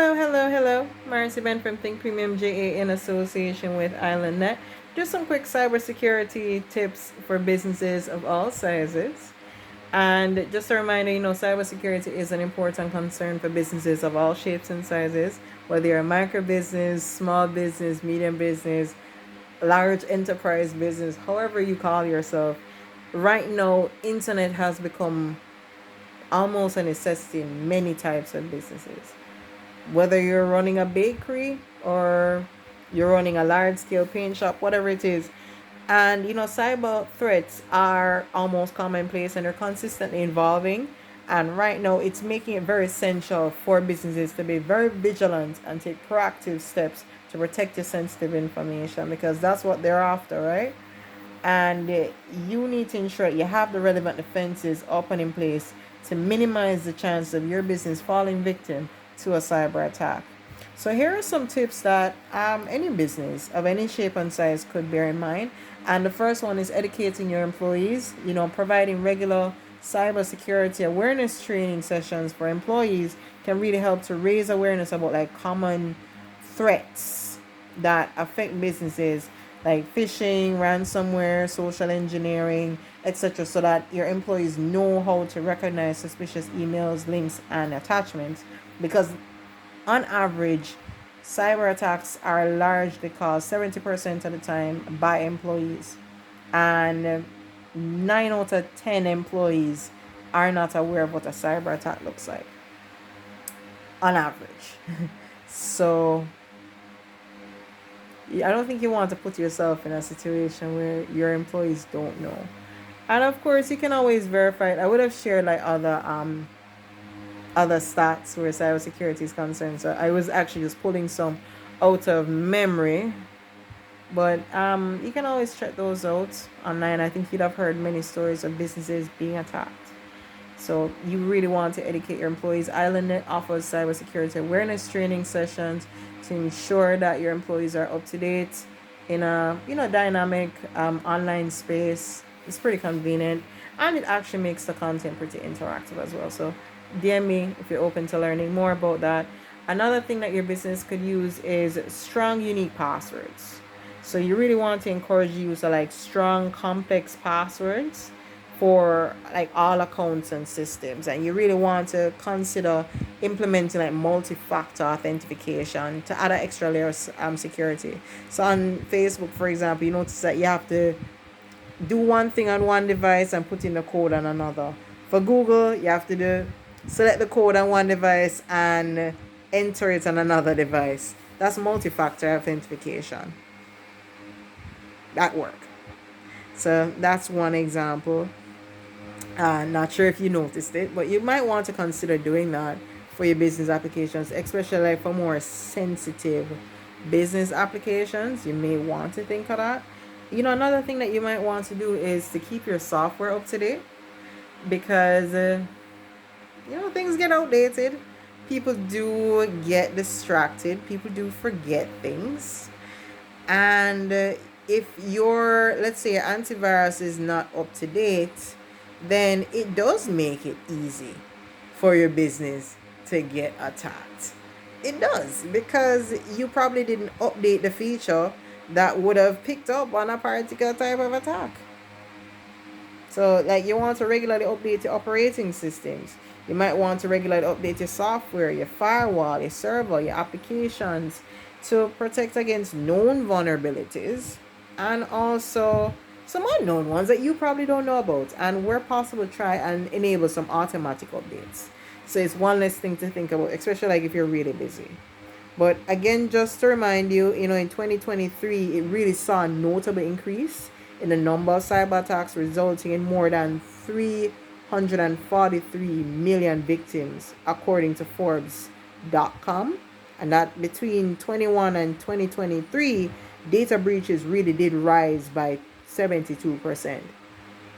Hello. Marcy Ben from Think Premium JA in association with IslandNet. Just some quick cybersecurity tips for businesses of all sizes. And just a reminder, cybersecurity is an important concern for businesses of all shapes and sizes, whether you're a micro business, small business, medium business, large enterprise business, however you call yourself. Right now, internet has become almost a necessity in many types of businesses, whether you're running a bakery or you're running a large scale paint shop, whatever it is. And cyber threats are almost commonplace and they're consistently evolving. And right now, it's making it very essential for businesses to be very vigilant and take proactive steps to protect your sensitive information, because that's what they're after, right? And you need to ensure you have the relevant defenses up and in place to minimize the chance of your business falling victim to a cyber attack. So here are some tips that any business of any shape and size could bear in mind. And the first one is educating your employees. Providing regular cybersecurity awareness training sessions for employees can really help to raise awareness about like common threats that affect businesses, like phishing, ransomware, social engineering, etc., so that your employees know how to recognize suspicious emails, links, and attachments. Because on average, cyber attacks are largely caused 70% of the time by employees, and 9 out of 10 employees are not aware of what a cyber attack looks like on average. So I don't think you want to put yourself in a situation where your employees don't know. And of course, you can always verify it. I would have shared like other stats where cybersecurity is concerned. So I was actually just pulling some out of memory. But you can always check those out online. I think you'd have heard many stories of businesses being attacked. So you really want to educate your employees. IslandNet offers cybersecurity awareness training sessions to ensure that your employees are up to date in a dynamic online space. It's pretty convenient, and it actually makes the content pretty interactive as well. So DM me if you're open to learning more about that. Another thing that your business could use is strong, unique passwords. So you really want to encourage use of like strong, complex passwords for like all accounts and systems, and you really want to consider implementing like multi-factor authentication to add an extra layer of security. So on Facebook, for example, you notice that you have to do one thing on one device and put in the code on another. For Google, you have to select the code on one device and enter it on another device. That's multi-factor authentication at work. So that's one example. Not sure if you noticed it, but you might want to consider doing that for your business applications, especially like for more sensitive business applications. You may want to think of that. Another thing that you might want to do is to keep your software up to date, because things get outdated. People do get distracted. People do forget things. And if your, let's say, your antivirus is not up to date, then it does make it easy for your business to get attacked. It does, because you probably didn't update the feature that would have picked up on a particular type of attack. So like you want to regularly update your operating systems. You might want to regularly update your software, your firewall, your server, your applications to protect against known vulnerabilities and also some unknown ones that you probably don't know about. And where possible, try and enable some automatic updates. So it's one less thing to think about, especially like if you're really busy. But again, just to remind you, in 2023, it really saw a notable increase in the number of cyber attacks, resulting in more than 343 million victims, according to Forbes.com. And that between 21 and 2023, data breaches really did rise by 72%.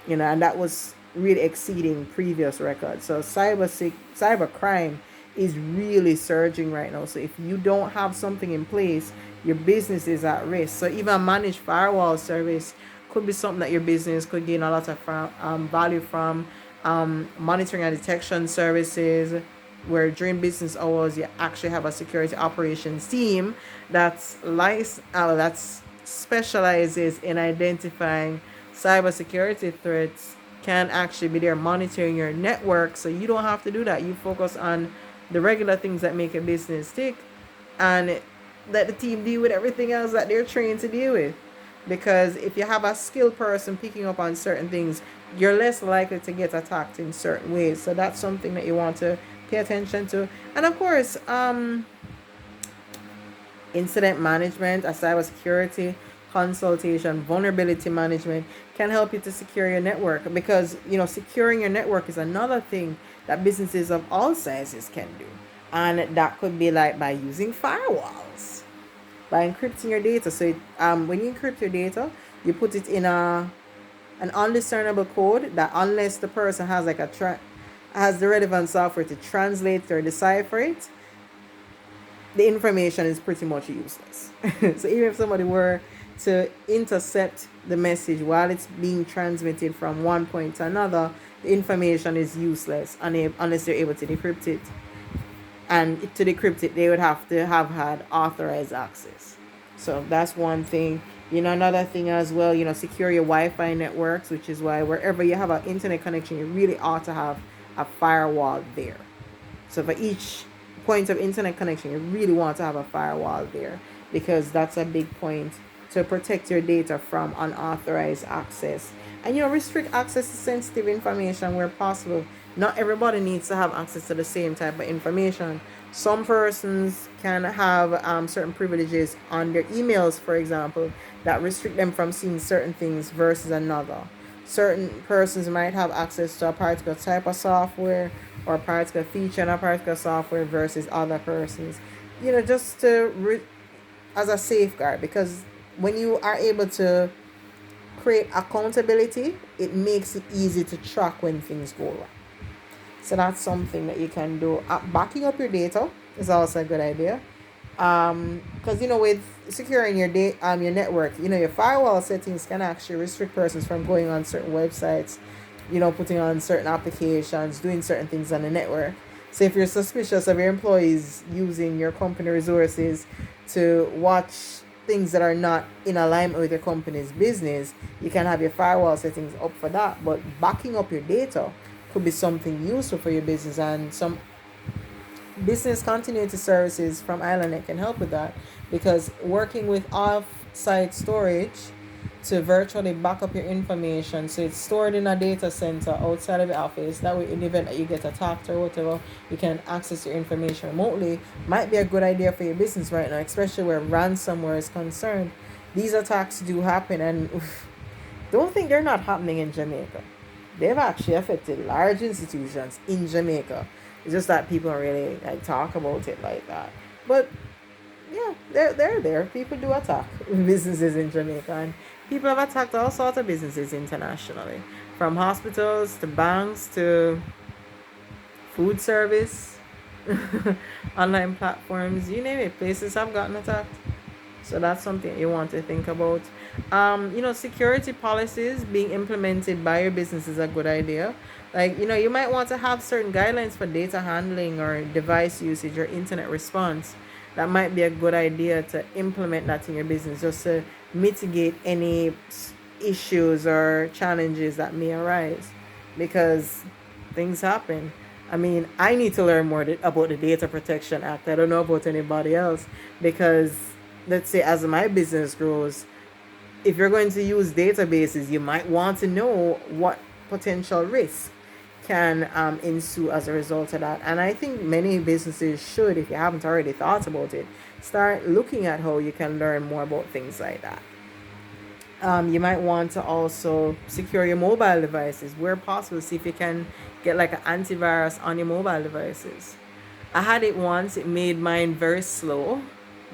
And that was really exceeding previous records. So cyber crime is really surging right now. So if you don't have something in place, your business is at risk. So even a managed firewall service could be something that your business could gain a lot of value from. Monitoring and detection services, where during business hours you actually have a security operations team that's specializes in identifying cybersecurity threats, can actually be there monitoring your network, so you don't have to do that. You focus on the regular things that make a business tick, and let the team deal with everything else that they're trained to deal with. Because if you have a skilled person picking up on certain things, you're less likely to get attacked in certain ways. So that's something that you want to pay attention to. And of course, incident management, a cybersecurity consultation, vulnerability management can help you to secure your network, because securing your network is another thing that businesses of all sizes can do. And that could be like by using firewalls, by encrypting your data. So when you encrypt your data, you put it in an undiscernible code that, unless the person has like has the relevant software to translate or decipher it, the information is pretty much useless. So even if somebody were to intercept the message while it's being transmitted from one point to another, the information is useless unless they're able to decrypt it. And to decrypt it, they would have to have had authorized access. So that's one thing. Another thing as well, secure your Wi-Fi networks, which is why wherever you have an internet connection, you really ought to have a firewall there. So for each point of internet connection, you really want to have a firewall there, because that's a big point to protect your data from unauthorized access. And restrict access to sensitive information where possible. Not everybody needs to have access to the same type of information. Some persons can have certain privileges on their emails, for example, that restrict them from seeing certain things versus another. Certain persons might have access to a particular type of software or a particular feature in a particular software versus other persons. Just as a safeguard, because when you are able to create accountability, it makes it easy to track when things go wrong. So that's something that you can do. Backing up your data is also a good idea. Because with securing your your network, your firewall settings can actually restrict persons from going on certain websites, putting on certain applications, doing certain things on the network. So if you're suspicious of your employees using your company resources to watch things that are not in alignment with your company's business, you can have your firewall settings up for that. But backing up your data could be something useful for your business, and some business continuity services from IslandNet can help with that, because working with off-site storage to virtually back up your information, so it's stored in a data center outside of the office. That way, in the event that you get attacked or whatever, you can access your information remotely. Might be a good idea for your business right now, especially where ransomware is concerned. These attacks do happen, and don't think they're not happening in Jamaica. They've actually affected large institutions in Jamaica. It's just that people don't really talk about it like that. But yeah, they're there. People do attack businesses in Jamaica, and people have attacked all sorts of businesses internationally, from hospitals to banks to food service, online platforms, you name it. Places have gotten attacked. So that's something you want to think about. Security policies being implemented by your business is a good idea. You might want to have certain guidelines for data handling or device usage or internet response. That might be a good idea to implement that in your business, just to mitigate any issues or challenges that may arise, because things happen. I need to learn more about the Data Protection Act. I don't know about anybody else, because let's say as my business grows, if you're going to use databases, you might want to know what potential risk can ensue as a result of that. And I think many businesses should, if you haven't already thought about it, start looking at how you can learn more about things like that. You might want to also secure your mobile devices where possible. See if you can get an antivirus on your mobile devices. I had it once. It made mine very slow,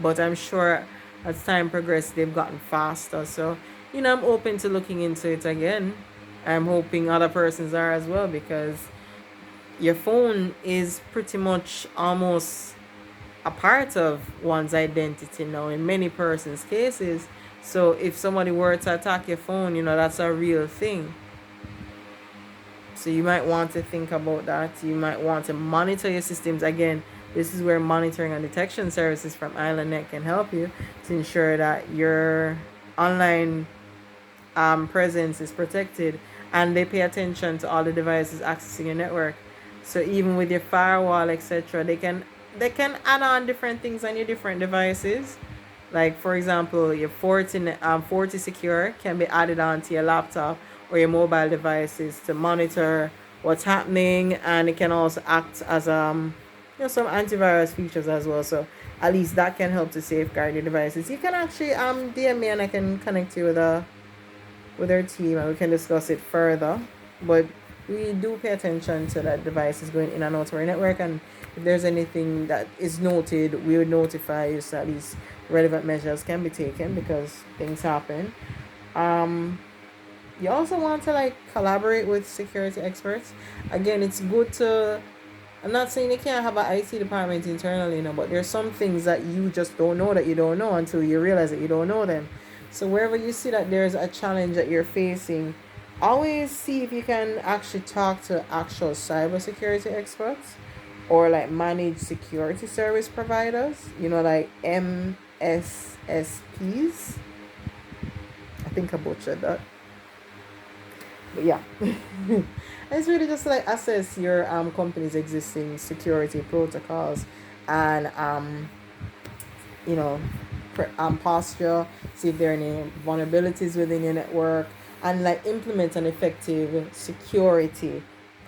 but I'm sure as time progressed, they've gotten faster. So, I'm open to looking into it again. I'm hoping other persons are as well, because your phone is pretty much almost a part of one's identity now in many persons' cases. So if somebody were to attack your phone, that's a real thing. So you might want to think about that. You might want to monitor your systems. Again, this is where monitoring and detection services from IslandNet can help you to ensure that your online presence is protected, and they pay attention to all the devices accessing your network. So even with your firewall, etc., they can add on different things on your different devices. Like for example, your Forti Secure can be added onto your laptop or your mobile devices to monitor what's happening, and it can also act as some antivirus features as well. So at least that can help to safeguard your devices. You can actually DM me and I can connect you with our team and we can discuss it further. But we do pay attention to that devices going in and out of our network, and if there's anything that is noted, we would notify you so at least relevant measures can be taken because things happen. You also want to like collaborate with security experts. Again, it's good to, I'm not saying you can't have an IT department internally, but there's some things that you just don't know that you don't know until you realize that you don't know them. So wherever you see that there's a challenge that you're facing, always see if you can actually talk to actual cybersecurity experts or like managed security service providers, like MSSPs. I think I butchered that. But yeah. It's really just like assess your company's existing security protocols and you know posture, see if there are any vulnerabilities within your network, and like implement an effective security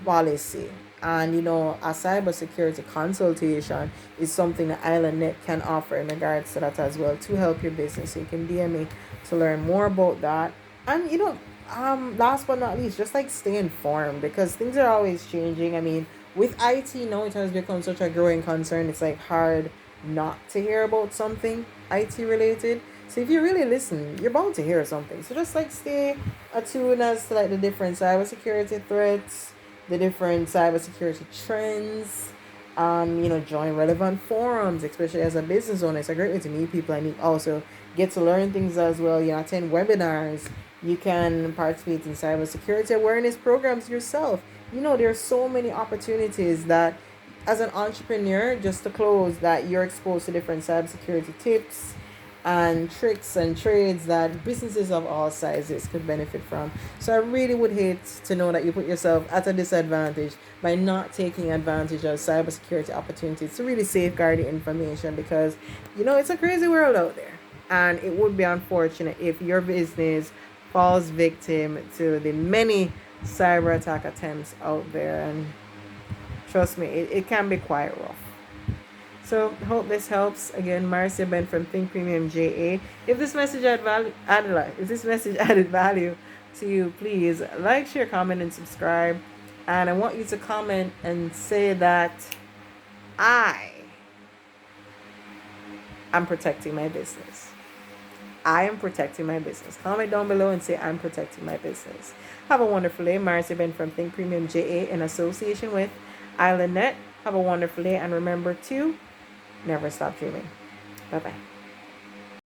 policy. And a cybersecurity consultation is something that IslandNet can offer in regards to that as well to help your business. So you can DM me to learn more about that. And last but not least, just like stay informed because things are always changing. I mean, with IT now, it has become such a growing concern. It's like hard not to hear about something IT related. So if you really listen, you're bound to hear something. So just like stay attuned as to like the different cybersecurity threats, the different cybersecurity trends. Join relevant forums, especially as a business owner. It's a great way to meet people and also get to learn things as well. Attend webinars. You can participate in cybersecurity awareness programs yourself. There's so many opportunities that as an entrepreneur, just to close, that you're exposed to different cybersecurity tips and tricks and trades that businesses of all sizes could benefit from. So I really would hate to know that you put yourself at a disadvantage by not taking advantage of cybersecurity opportunities to really safeguard the information because, it's a crazy world out there. And it would be unfortunate if your business falls victim to the many cyber attack attempts out there. And trust me, it can be quite rough. So hope this helps. Again, Marcia Ben from Think Premium JA. If this message added value to you, please like, share, comment, and subscribe. And I want you to comment and say that I am protecting my business. I am protecting my business. Comment down below and say I'm protecting my business. Have a wonderful day. Marcia Ben from Think Premium JA in association with IslandNet. Have a wonderful day and remember to never stop dreaming. Bye-bye.